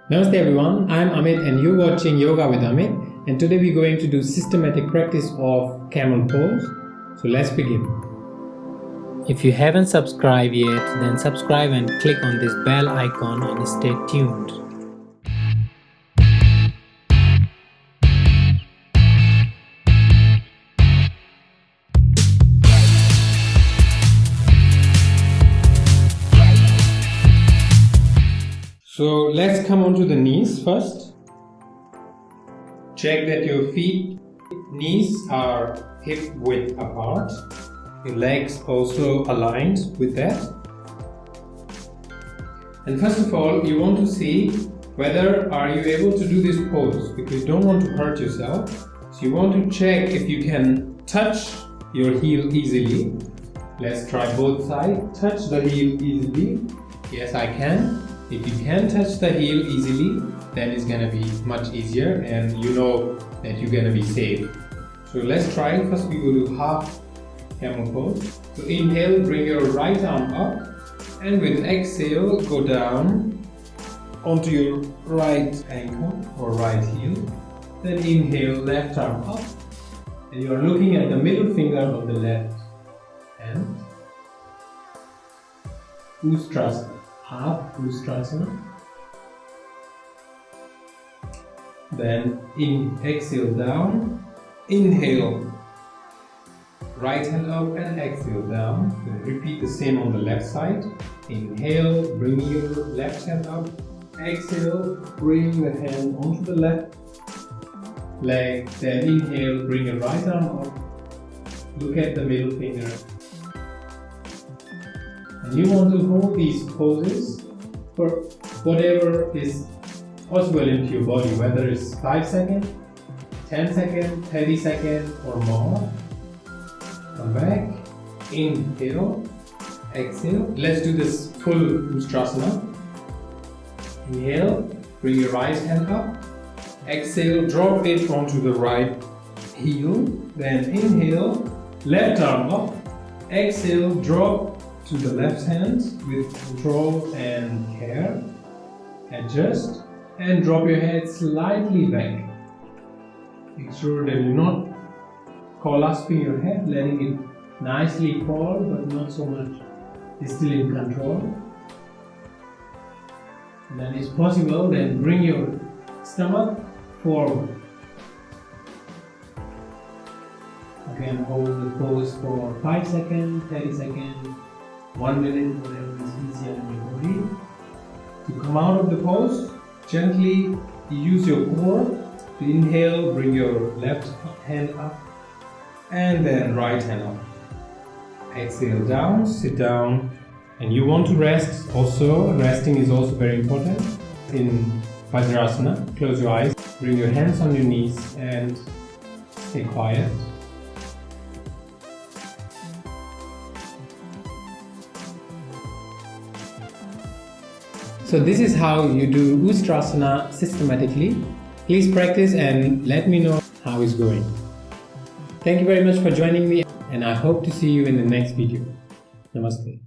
Namaste everyone, I'm Amit and you're watching Yoga with Amit, and today we're going to do systematic practice of camel pose. So let's begin. If you haven't subscribed yet, then subscribe and click on this bell icon and stay tuned. So let's come on to the knees first. Check that your knees are hip width apart. Your legs also aligned with that. And first of all, you want to see whether are you able to do this pose, because you don't want to hurt yourself. So you want to check if you can touch your heel easily. Let's try both sides. Touch the heel easily. Yes, I can. If you can touch the heel easily, then it's gonna be much easier and you know that you're gonna be safe. So let's try. First we will do half camel pose. So inhale, bring your right arm up, and with exhale go down onto your right ankle or right heel. Then inhale, left arm up, and you are looking at the middle finger of the left hand. Ustrasana. Half Ustrasana. Then exhale down, inhale, right hand up and exhale down. Then repeat the same on the left side. Inhale, bring your left hand up, exhale, bring the hand onto the left leg. Then inhale, bring your right arm up, look at the middle finger. And you want to hold these poses for whatever is possible into your body, whether it's 5 seconds, 10 seconds, 30 seconds or more. Come back, inhale, exhale. Let's do this full Ustrasana. Inhale, bring your right hand up, exhale, drop it onto the right heel. Then inhale, left arm up, exhale, drop to the left hand with control and care. Adjust and drop your head slightly back. Make sure that you're not collapsing your head, letting it nicely fall but not so much. It's still in control. And that is possible, then bring your stomach forward. Again, hold the pose for 5 seconds, 30 seconds, 1 minute, whatever is easier in your body. To come out of the pose, gently use your core. To inhale, bring your left hand up and then right hand up. Exhale down, sit down, and you want to rest also. Resting is also very important. In Vajrasana, close your eyes, bring your hands on your knees and stay quiet. So this is how you do Ustrasana systematically. Please practice and let me know how it's going. Thank you very much for joining me, and I hope to see you in the next video. Namaste.